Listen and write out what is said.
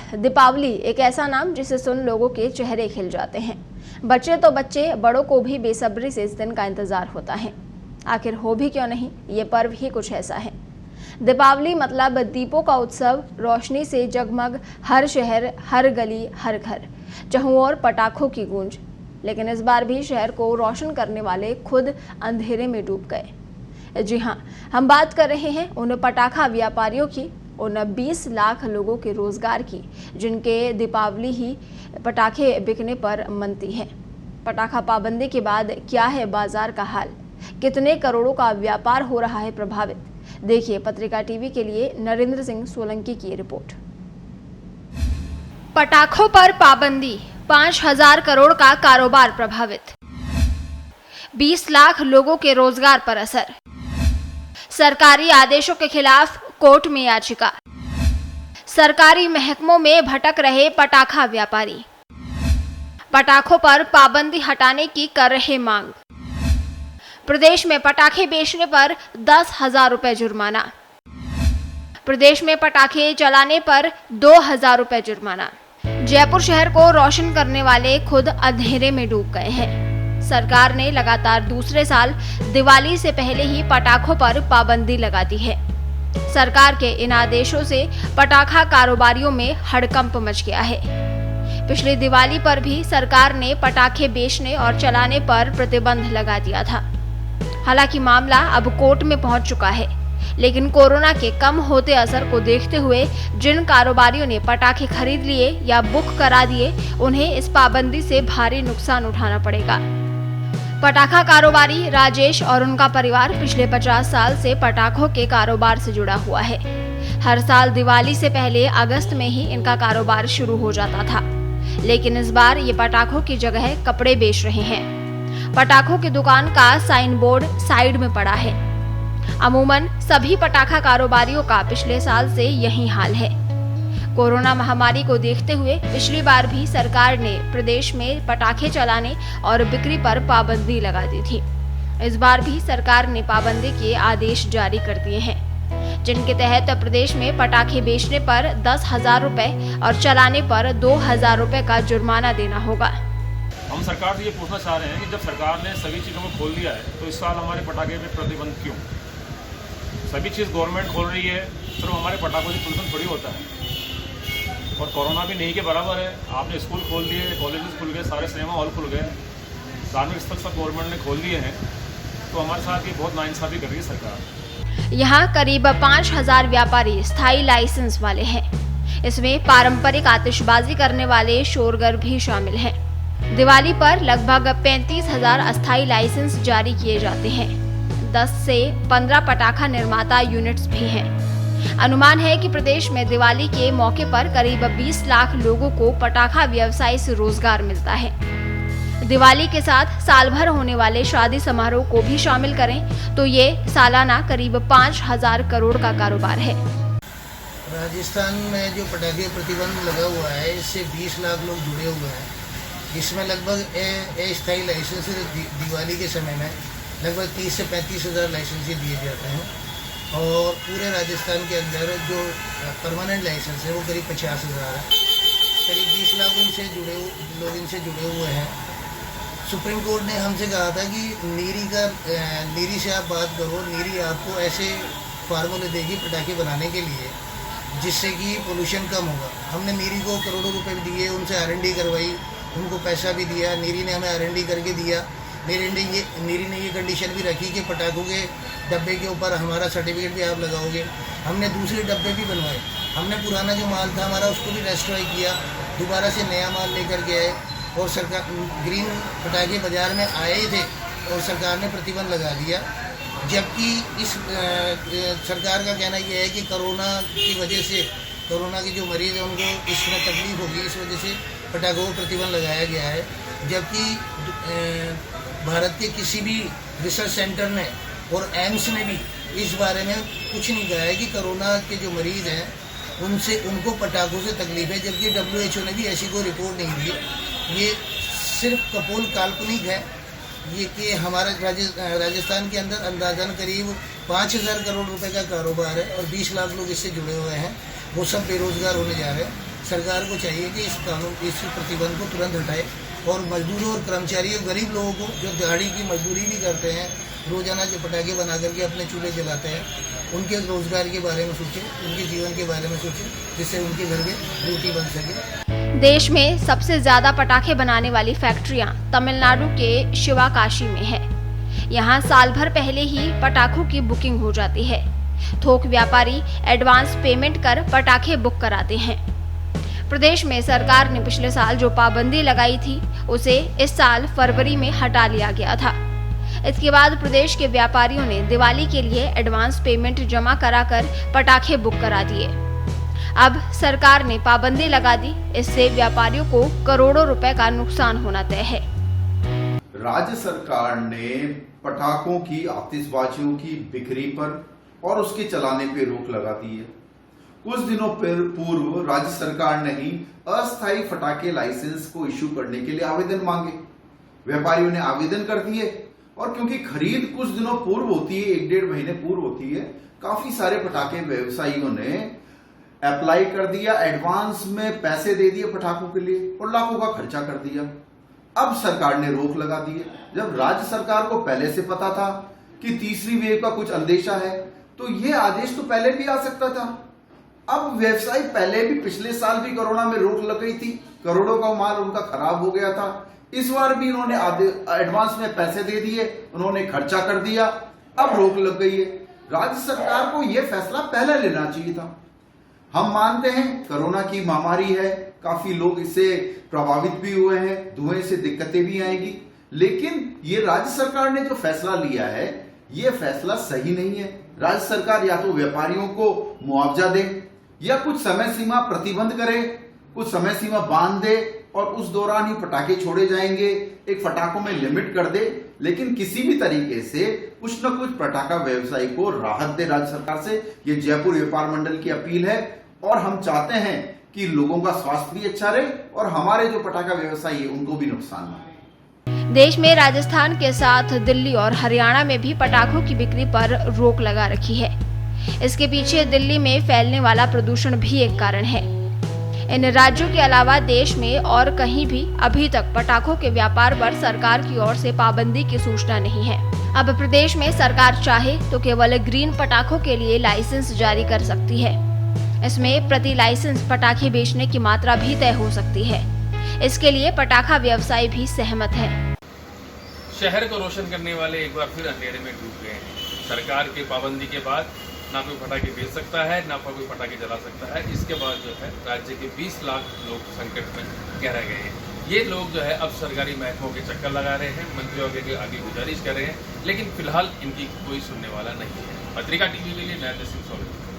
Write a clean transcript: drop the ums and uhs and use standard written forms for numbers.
दीपावली एक ऐसा नाम जिसे सुन लोगों के चेहरे खिल जाते हैं। बच्चे तो बच्चे, बड़ों को भी बेसब्री से इस दिन का इंतजार होता है। आखिर हो भी क्यों नहीं, ये पर्व ही कुछ ऐसा है। दीपावली मतलब दीपों का उत्सव, रोशनी से जगमग हर शहर, हर गली, हर घर, चहुं ओर पटाखों की गूंज। लेकिन इस बार भी शहर को रोशन करने वाले खुद अंधेरे में डूब गए। जी हाँ, हम बात कर रहे हैं उन पटाखा व्यापारियों की, उन 20 लाख लोगों के रोजगार की, जिनके दीपावली ही पटाखे बिकने पर मनती है। पटाखा पाबंदी के बाद क्या है बाजार का हाल, कितने करोड़ों का व्यापार हो रहा है प्रभावित। देखिए पत्रिका टीवी के लिए नरेंद्र सिंह सोलंकी की रिपोर्ट। पटाखों पर पाबंदी, 5,000 करोड़ का कारोबार प्रभावित, 20 लाख लोगों के रोजगार पर असर, सरकारी आदेशों के खिलाफ कोर्ट में याचिका, सरकारी महकमों में भटक रहे पटाखा व्यापारी, पटाखों पर पाबंदी हटाने की कर रहे मांग, प्रदेश में पटाखे बेचने पर 10,000 रुपए जुर्माना, प्रदेश में पटाखे जलाने पर 2,000 रुपए जुर्माना। जयपुर शहर को रोशन करने वाले खुद अंधेरे में डूब गए हैं। सरकार ने लगातार दूसरे साल दिवाली से पहले ही पटाखों पर पाबंदी लगा दी है। सरकार के इन आदेशों से पटाखा कारोबारियों में हड़कंप मच गया है। पिछली दिवाली पर भी सरकार ने पटाखे बेचने और चलाने पर प्रतिबंध लगा दिया था। हालांकि मामला अब कोर्ट में पहुंच चुका है, लेकिन कोरोना के कम होते असर को देखते हुए जिन कारोबारियों ने पटाखे खरीद लिए या बुक करा दिए, उन्हें इस पाबंदी से भारी नुकसान उठाना पड़ेगा। पटाखा कारोबारी राजेश और उनका परिवार पिछले 50 साल से पटाखों के कारोबार से जुड़ा हुआ है। हर साल दिवाली से पहले अगस्त में ही इनका कारोबार शुरू हो जाता था, लेकिन इस बार ये पटाखों की जगह कपड़े बेच रहे हैं। पटाखों की दुकान का साइन बोर्ड साइड में पड़ा है। अमूमन सभी पटाखा कारोबारियों का पिछले साल से यही हाल है। कोरोना महामारी को देखते हुए पिछली बार भी सरकार ने प्रदेश में पटाखे चलाने और बिक्री पर पाबंदी लगा दी थी। इस बार भी सरकार ने पाबंदी के आदेश जारी कर दिए हैं, जिनके तहत प्रदेश में पटाखे बेचने पर 10,000 रुपए और चलाने पर 2,000 रुपए का जुर्माना देना होगा। हम सरकार से ये पूछना चाह रहे हैं कि जब सरकार ने सभी चीज़ों को खोल दिया है, तो इस साल हमारे पटाखे पे प्रतिबंध क्यों? सभी चीज़ गवर्नमेंट खोल रही है, सिर्फ हमारे पटाखों से प्रदूषण थोड़ी होता है। और कोरोना भी नहीं के बराबर है। आपने स्कूल खोल दिए, कॉलेजेस खुल गए, सारे सिनेमा हॉल खुल गए, धार्मिक स्थल सब गवर्नमेंट ने खोल दिए हैं, तो हमारे साथ ये बहुत नाइंसाफी कर रही है सरकार। यहाँ करीब 5,000 व्यापारी स्थायी लाइसेंस वाले हैं। इसमें पारंपरिक आतिशबाजी करने वाले शोरगर भी शामिल हैं। दिवाली पर लगभग 35,000 अस्थायी लाइसेंस जारी किए जाते हैं। 10 से 15 पटाखा निर्माता यूनिट्स भी हैं। अनुमान है कि प्रदेश में दिवाली के मौके पर करीब 20 लाख लोगों को पटाखा व्यवसाय से रोजगार मिलता है। दिवाली के साथ साल भर होने वाले शादी समारोह को भी शामिल करें तो ये सालाना करीब 5,000 करोड़ का कारोबार है। राजस्थान में जो पटाखे प्रतिबंध लगा हुआ है, इससे 20 लाख लोग जुड़े हुए हैं। इसमें लगभग अस्थायी लाइसेंस दिवाली के समय में लगभग 30 से 35,000 लाइसेंस दिए जाते हैं, और पूरे राजस्थान के अंदर जो परमानेंट लाइसेंस है वो करीब 50,000 है। करीब 20 लाख लोग इनसे जुड़े हुए हैं। सुप्रीम कोर्ट ने हमसे कहा था कि नीरी से आप बात करो, नीरी आपको ऐसे फार्मूले देगी पटाखे बनाने के लिए जिससे कि पोल्यूशन कम होगा। हमने नीरी को करोड़ों रुपए दिए, उनसे R&D करवाई, उनको पैसा भी दिया, नीरी ने हमें R&D करके दिया। नीरी ने ये कंडीशन भी रखी कि पटाखों के डब्बे के ऊपर हमारा सर्टिफिकेट भी आप लगाओगे। हमने दूसरे डब्बे भी बनवाए। हमने पुराना जो माल था हमारा उसको भी रेस्टोर किया, दोबारा से नया माल लेकर के आए, और सरकार ग्रीन पटाखे बाजार में आए थे और सरकार ने प्रतिबंध लगा दिया। जबकि इस सरकार का कहना यह है कि कोरोना की वजह से, कोरोना के जो मरीज़ हैं उनको इसमें तकलीफ होगी, इस वजह से पटाखों को प्रतिबंध लगाया गया है। जबकि भारत के किसी भी रिसर्च सेंटर ने और एम्स ने भी इस बारे में कुछ नहीं कहा है कि कोरोना के जो मरीज़ हैं उनको पटाखों से तकलीफ है, जबकि WHO ने भी ऐसी कोई रिपोर्ट नहीं दी। ये सिर्फ कपोल काल्पनिक है। ये कि हमारे राजस्थान के अंदर अंदाजन करीब 5,000 करोड़ रुपए का कारोबार है और 20 लाख लोग इससे जुड़े हुए हैं। वो सब बेरोजगार होने जा रहे हैं। सरकार को चाहिए कि इस प्रतिबंध को तुरंत हटाए और मजदूरों और कर्मचारियों गरीब लोगों को जो दिहाड़ी की मजदूरी भी करते हैं, रोजाना जो पटाखे बना करके अपने चूल्हे जलाते हैं, उनके रोजगार के बारे में सोचें, उनके जीवन के बारे में सोचें, जिससे उनके घर में रोटी बन सके। देश में सबसे ज्यादा पटाखे बनाने वाली फैक्ट्रियां तमिलनाडु के शिवाकाशी में है। यहाँ साल भर पहले ही पटाखों की बुकिंग हो जाती है। थोक व्यापारी एडवांस पेमेंट कर पटाखे बुक कराते हैं। प्रदेश में सरकार ने पिछले साल जो पाबंदी लगाई थी उसे इस साल फरवरी में हटा लिया गया था। इसके बाद प्रदेश के व्यापारियों ने दिवाली के लिए एडवांस पेमेंट जमा कराकर पटाखे बुक करा दिए। अब सरकार ने पाबंदी लगा दी, इससे व्यापारियों को करोड़ों रुपए का नुकसान होना तय है। राज्य सरकार ने पटाखों की, आतिशबाजियों की बिक्री पर और उसके चलाने पे रोक लगा दी है। कुछ दिनों पूर्व राज्य सरकार ने ही अस्थायी पटाखे लाइसेंस को इश्यू करने के लिए आवेदन मांगे। व्यापारियों ने आवेदन कर दिए और क्योंकि खरीद कुछ दिनों पूर्व होती है, 1-1.5 महीने पूर्व होती है, काफी सारे पटाखे व्यवसायियों ने अप्लाई कर दिया, एडवांस में पैसे दे दिए पटाखों के लिए और लाखों का खर्चा कर दिया। अब सरकार ने रोक लगा दी है। जब राज्य सरकार को पहले से पता था कि तीसरी वेव का कुछ अंदेशा है, तो यह आदेश तो पहले भी आ सकता था। अब व्यवसायी पहले भी, पिछले साल भी कोरोना में रोक लग गई थी, करोड़ों का माल उनका खराब हो गया था। इस बार भी इन्होंने एडवांस में पैसे दे दिए, उन्होंने खर्चा कर दिया, अब रोक लग गई है। राज्य सरकार को यह फैसला पहले लेना चाहिए था। हम मानते हैं कोरोना की महामारी है, काफी लोग इससे प्रभावित भी हुए हैं, धुएं से दिक्कतें भी आएगी, लेकिन ये राज्य सरकार ने जो फैसला लिया है ये फैसला सही नहीं है। राज्य सरकार या तो व्यापारियों को मुआवजा दे या कुछ समय सीमा प्रतिबंध करे, कुछ समय सीमा बांध दे और उस दौरान ही पटाखे छोड़े जाएंगे, एक पटाखों में लिमिट कर दे, लेकिन किसी भी तरीके से कुछ न कुछ पटाखा व्यवसायी को राहत दे राज्य सरकार से। ये जयपुर व्यापार मंडल की अपील है और हम चाहते हैं कि लोगों का स्वास्थ्य भी अच्छा रहे और हमारे जो पटाखा व्यवसायी है उनको भी नुकसान ना हो। देश में राजस्थान के साथ दिल्ली और हरियाणा में भी पटाखों की बिक्री पर रोक लगा रखी है। इसके पीछे दिल्ली में फैलने वाला प्रदूषण भी एक कारण है। इन राज्यों के अलावा देश में और कहीं भी अभी तक पटाखों के व्यापार पर सरकार की ओर से पाबंदी की सूचना नहीं है। अब प्रदेश में सरकार चाहे तो केवल ग्रीन पटाखों के लिए लाइसेंस जारी कर सकती है। इसमें प्रति लाइसेंस पटाखे बेचने की मात्रा भी तय हो सकती है। इसके लिए पटाखा व्यवसायी भी सहमत है। शहर को रोशन करने वाले एक बार फिर अंधेरे में डूब गए हैं। सरकार की पाबंदी के बाद ना कोई पटाखे बेच सकता है, ना कोई पटाखे जला सकता है। इसके बाद जो है राज्य के 20 लाख लोग संकट में गहरा गए हैं। ये लोग जो है अब सरकारी महकमों के चक्कर लगा रहे हैं, मंत्रियों के आगे गुजारिश कर रहे हैं, लेकिन फिलहाल इनकी कोई सुनने वाला नहीं है। पत्रिका टीवी के लिए नरेंद्र सिंह सोलंकी।